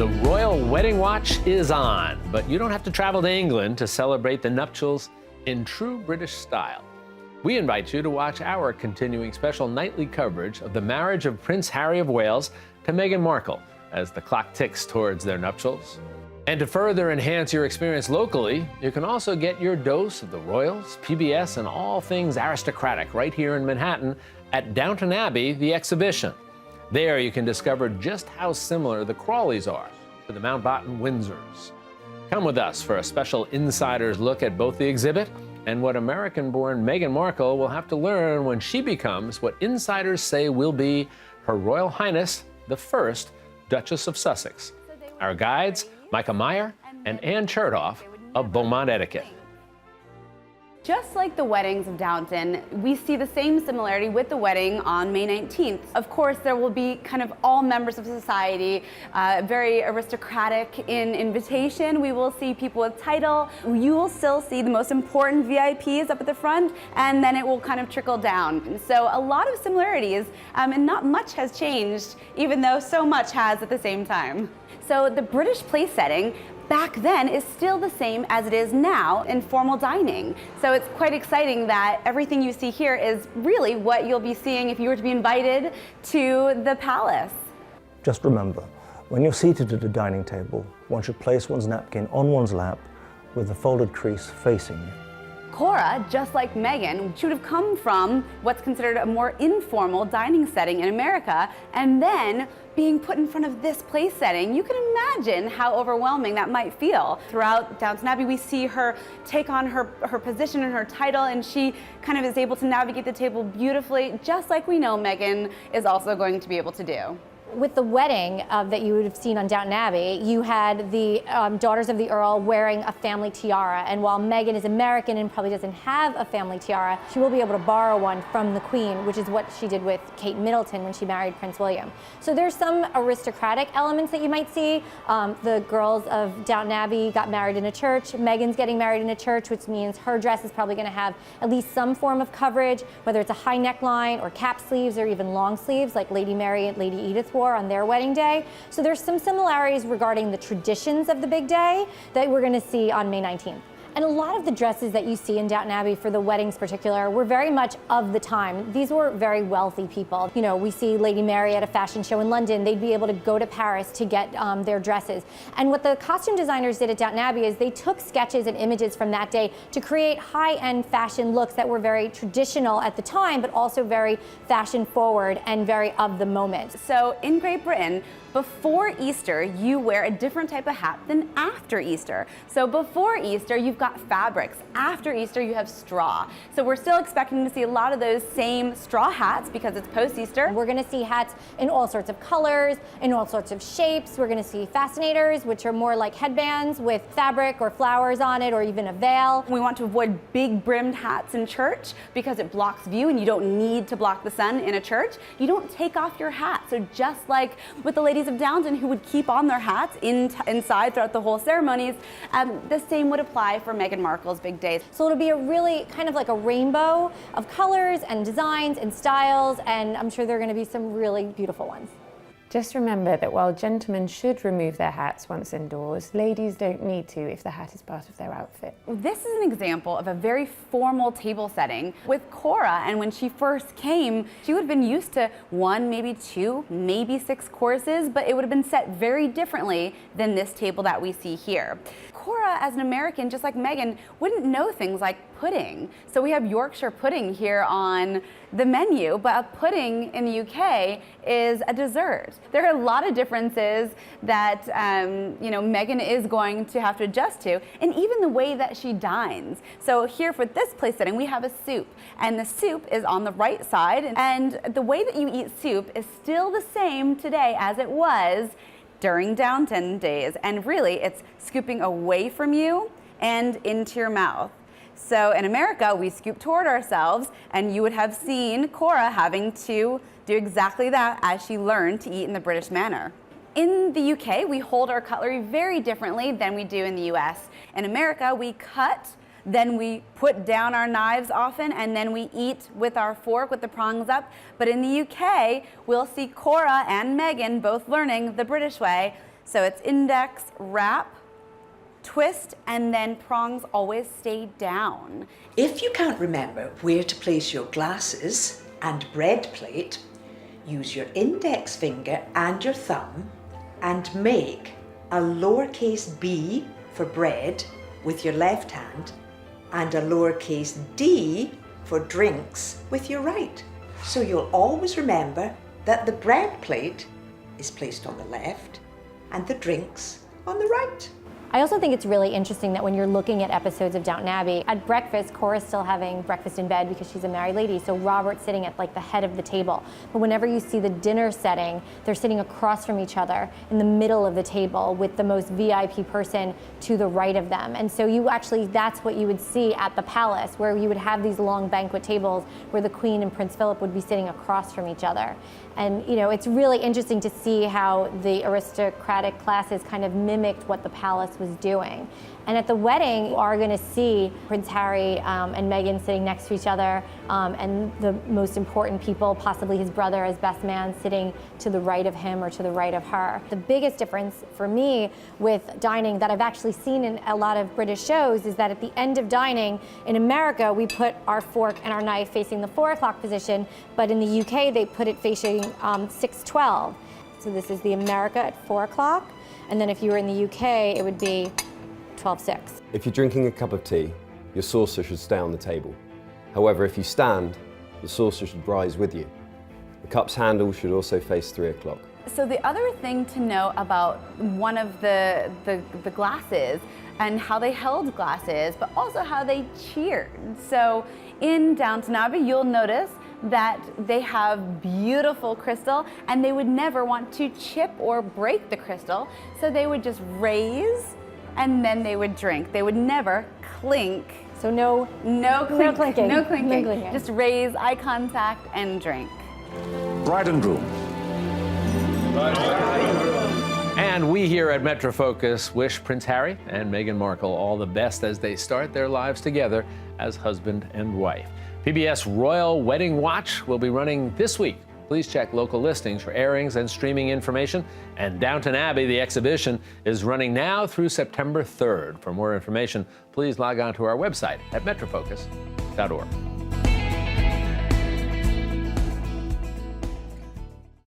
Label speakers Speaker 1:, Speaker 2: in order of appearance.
Speaker 1: The royal wedding watch is on, but you don't have to travel to England to celebrate the nuptials in true British style. We invite you to watch our continuing special nightly coverage of the marriage of Prince Harry of Wales to Meghan Markle as the clock ticks towards their nuptials. And to further enhance your experience locally, you can also get your dose of the royals, PBS, and all things aristocratic right here in Manhattan at Downton Abbey, the exhibition. There you can discover just how similar the Crawleys are to the Mountbatten Windsors. Come with us for a special insider's look at both the exhibit and what American-born Meghan Markle will have to learn when she becomes what insiders say will be Her Royal Highness, the first Duchess of Sussex. Our guides, Micah Meyer and Ann Chertoff of Beaumont Etiquette.
Speaker 2: Just like the weddings of Downton, we see the same similarity with the wedding on May 19th. Of course, there will be kind of all members of society, very aristocratic in invitation. We will see people with title. You will still see the most important VIPs up at the front, and then it will kind of trickle down. So a lot of similarities, and not much has changed, even though so much has at the same time. So the British place setting back then is still the same as it is now in formal dining. So it's quite exciting that everything you see here is really what you'll be seeing if you were to be invited to the palace.
Speaker 3: Just remember, when you're seated at a dining table, one should place one's napkin on one's lap with the folded crease facing you.
Speaker 2: Cora, just like Meghan, should have come from what's considered a more informal dining setting in America, and then being put in front of this place setting. You can imagine how overwhelming that might feel. Throughout Downton Abbey, we see her take on her position and her title, and she kind of is able to navigate the table beautifully, just like we know Meghan is also going to be able to do.
Speaker 4: With the wedding that you would have seen on Downton Abbey, you had the daughters of the Earl wearing a family tiara. And while Meghan is American and probably doesn't have a family tiara, she will be able to borrow one from the Queen, which is what she did with Kate Middleton when she married Prince William. So there's some aristocratic elements that you might see. The girls of Downton Abbey got married in a church. Meghan's getting married in a church, which means her dress is probably going to have at least some form of coverage, whether it's a high neckline or cap sleeves or even long sleeves like Lady Mary and Lady Edith wore on their wedding day. So there's some similarities regarding the traditions of the big day that we're going to see on May 19th. And a lot of the dresses that you see in Downton Abbey for the weddings particular were very much of the time. These were very wealthy people. You know, we see Lady Mary at a fashion show in London. They'd be able to go to Paris to get their dresses. And what the costume designers did at Downton Abbey is they took sketches and images from that day to create high-end fashion looks that were very traditional at the time, but also very fashion forward and very of the moment.
Speaker 2: So in Great Britain, before Easter, you wear a different type of hat than after Easter. So before Easter, you've got fabrics. After Easter, you have straw. So we're still expecting to see a lot of those same straw hats because it's post-Easter.
Speaker 4: We're going to see hats in all sorts of colors, in all sorts of shapes. We're going to see fascinators, which are more like headbands with fabric or flowers on it, or even a veil.
Speaker 2: We want to avoid big brimmed hats in church because it blocks view and you don't need to block the sun in a church. You don't take off your hat. So just like with the ladies of Downton who would keep on their hats inside throughout the whole ceremonies, the same would apply for Meghan Markle's big days.
Speaker 4: So it'll be a really kind of like a rainbow of colors and designs and styles, and I'm sure there are going to be some really beautiful ones.
Speaker 5: Just remember that while gentlemen should remove their hats once indoors, ladies don't need to if the hat is part of their outfit.
Speaker 2: This is an example of a very formal table setting with Cora, and when she first came, she would have been used to 1, maybe 2, maybe 6 courses, but it would have been set very differently than this table that we see here. Cora, as an American, just like Meghan, wouldn't know things like pudding. So we have Yorkshire pudding here on the menu, but a pudding in the UK is a dessert. There are a lot of differences that Meghan is going to have to adjust to, and even the way that she dines. So here for this place setting, we have a soup, and the soup is on the right side, and the way that you eat soup is still the same today as it was during Downton days, and really it's scooping away from you and into your mouth. So in America, we scoop toward ourselves, and you would have seen Cora having to do exactly that as she learned to eat in the British manner. In the UK, we hold our cutlery very differently than we do in the US. In America, we cut, then we put down our knives often, and then we eat with our fork with the prongs up. But in the UK, we'll see Cora and Meghan both learning the British way. So it's index, wrap, twist, and then prongs always stay down.
Speaker 6: If you can't remember where to place your glasses and bread plate, use your index finger and your thumb and make a lowercase b for bread with your left hand and a lowercase d for drinks with your right. So you'll always remember that the bread plate is placed on the left and the drinks on the right.
Speaker 4: I also think it's really interesting that when you're looking at episodes of Downton Abbey, at breakfast, Cora's still having breakfast in bed because she's a married lady, so Robert's sitting at like the head of the table. But whenever you see the dinner setting, they're sitting across from each other in the middle of the table with the most VIP person to the right of them. And so you actually, that's what you would see at the palace, where you would have these long banquet tables where the Queen and Prince Philip would be sitting across from each other. And you know, it's really interesting to see how the aristocratic classes kind of mimicked what the palace was doing. And at the wedding, you are going to see Prince Harry and Meghan sitting next to each other, and the most important people, possibly his brother as best man, sitting to the right of him or to the right of her. The biggest difference for me with dining that I've actually seen in a lot of British shows is that at the end of dining, in America, we put our fork and our knife facing the 4 o'clock position, but in the UK, they put it facing 6:12. So this is the America at 4 o'clock, and then if you were in the UK, it would be 12:06.
Speaker 7: If you're drinking a cup of tea, your saucer should stay on the table. However, if you stand, the saucer should rise with you. The cup's handle should also face 3 o'clock.
Speaker 2: So the other thing to know about one of the glasses and how they held glasses, but also how they cheered. So in Downton Abbey, you'll notice that they have beautiful crystal and they would never want to chip or break the crystal. So they would just raise and then they would drink. They would never clink.
Speaker 4: So no clinking.
Speaker 2: No clinking.
Speaker 4: clinking.
Speaker 2: Just raise, eye contact, and drink.
Speaker 8: Bride and groom.
Speaker 1: And we here at Metro Focus wish Prince Harry and Meghan Markle all the best as they start their lives together as husband and wife. PBS Royal Wedding Watch will be running this week. Please check local listings for airings and streaming information. And Downton Abbey, the exhibition, is running now through September 3rd. For more information, please log on to our website at metrofocus.org.